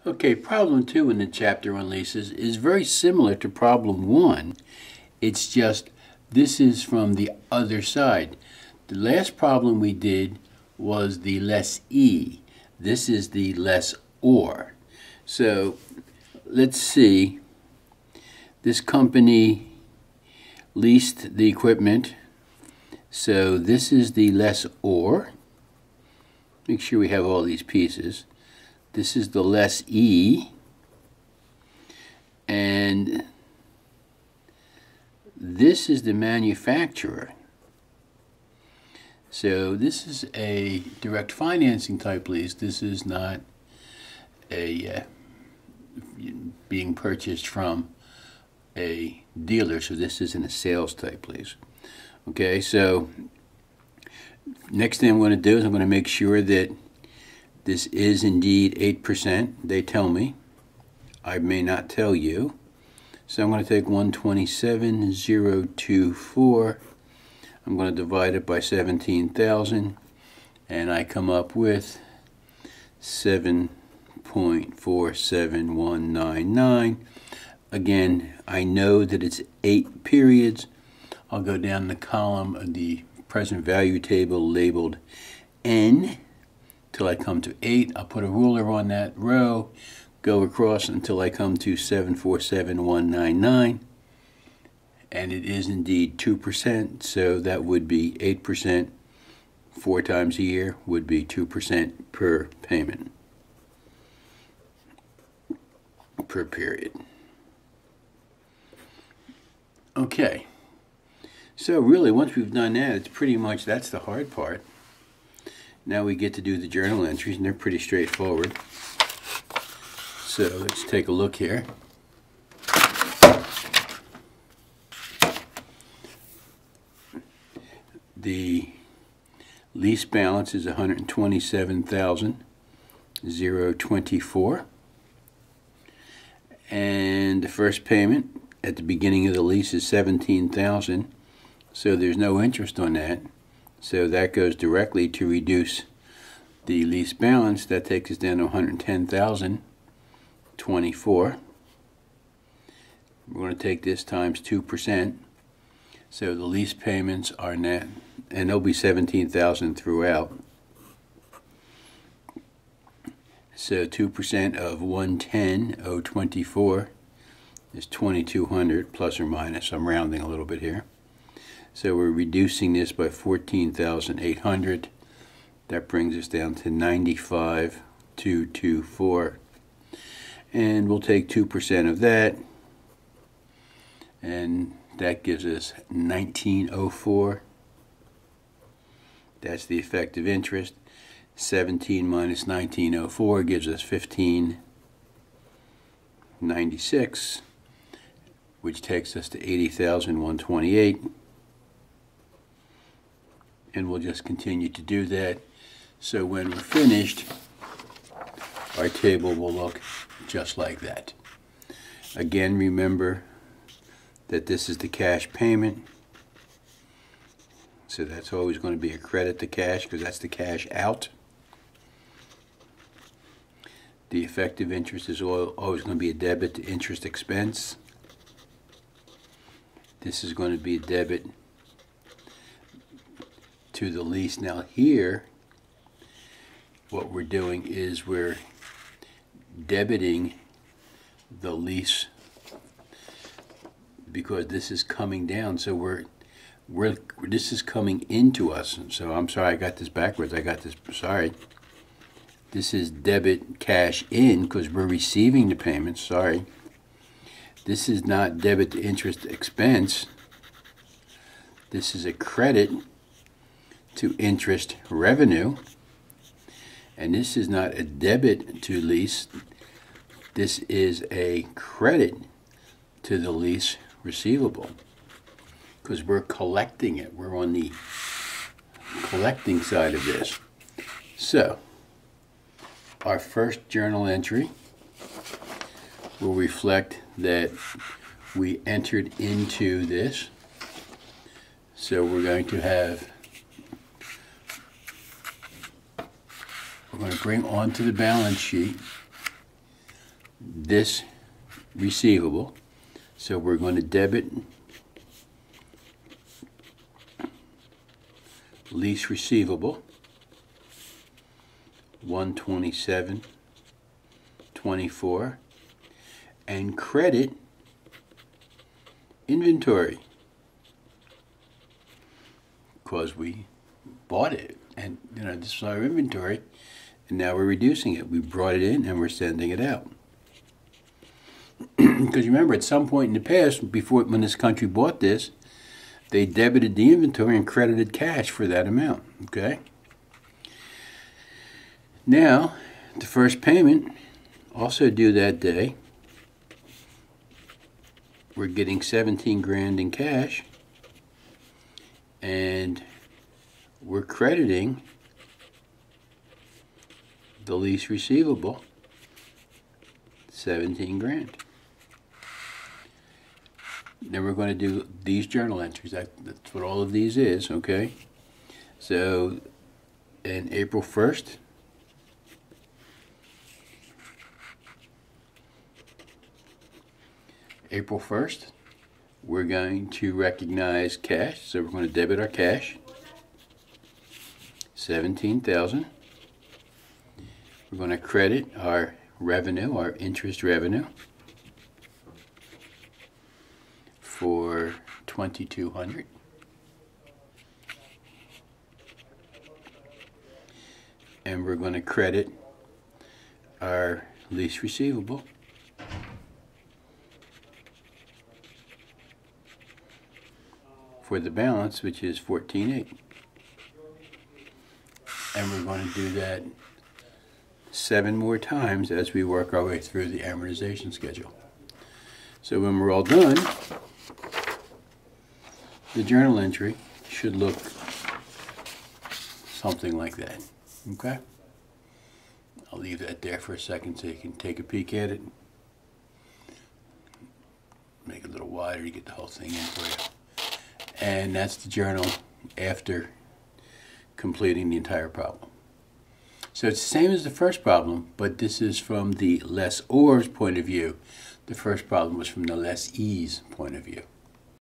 Okay, problem 2 in the chapter on leases is very similar to problem 1. It's just this is from the other side. The last problem we did was the lessee. This is the lessor. So let's see. This company leased the equipment. So this is the lessor. Make sure we have all these pieces. This is the lessee, and this is the manufacturer. So this is a direct financing type lease. This is not a being purchased from a dealer, so this isn't a sales type lease. Okay, so next thing I'm going to do is I'm going to make sure that this is indeed 8%. They tell me. I may not tell you. So I'm going to take 127,024. I'm going to divide it by 17,000. And I come up with 7.47199. Again, I know that it's 8 periods. I'll go down the column of the present value table labeled N till I come to 8. I'll put a ruler on that row, go across until I come to 7.47199, and it is indeed 2%, so that would be 8%. 4 times a year would be 2% per payment, per period. Okay, so really once we've done that, it's pretty much, that's the hard part. Now we get to do the journal entries, and they're pretty straightforward. So let's take a look here. The lease balance is $127,024, and the first payment at the beginning of the lease is $17,000, so there's no interest on that. So that goes directly to reduce the lease balance. That takes us down to $110,024. We're going to take this times 2%. So the lease payments are net, and there'll be $17,000 throughout. So 2% of 110,024 is 2,200 plus or minus. I'm rounding a little bit here. So we're reducing this by 14,800. That brings us down to 95,224. And we'll take 2% of that, and that gives us 1904. That's the effective interest. 17 minus 1904 gives us 1596, which takes us to 80,128. And we'll just continue to do that. So when we're finished, our table will look just like that. Again, remember that this is the cash payment. So that's always going to be a credit to cash because that's the cash out. The effective interest is always going to be a debit to interest expense. This is going to be a debit to the lease. Now here, what we're doing is we're debiting the lease because this is coming down. So this is coming into us. So I'm sorry, I got this backwards. Sorry. This is debit cash in because we're receiving the payments. Sorry. This is not debit to interest expense. This is a credit to interest revenue, and this is not a debit to lease. This is a credit to the lease receivable because we're collecting it. We're on the collecting side of this. So our first journal entry will reflect that we entered into this. So we're going to bring onto the balance sheet this receivable. So we're going to debit lease receivable 127.24 and credit inventory because we bought it, and this is our inventory, and now we're reducing it. We brought it in and we're sending it out. Because remember, at some point in the past, when this country bought this, they debited the inventory and credited cash for that amount. Okay. Now, the first payment, also due that day, we're getting 17 grand in cash, and we're crediting the lease receivable 17 grand. Then we're going to do these journal entries. That's what all of these is, okay? So, in April 1st, we're going to recognize cash. So we're going to debit our cash, 17,000. We're going to credit our revenue, our interest revenue, for 2,200. And we're going to credit our lease receivable for the balance, which is 14,800. And we're going to do that 7 more times as we work our way through the amortization schedule. So when we're all done, the journal entry should look something like that. Okay? I'll leave that there for a second so you can take a peek at it. Make it a little wider to get the whole thing in for you. And that's the journal after completing the entire problem. So it's the same as the first problem, but this is from the lessor's point of view. The first problem was from the lessee's point of view.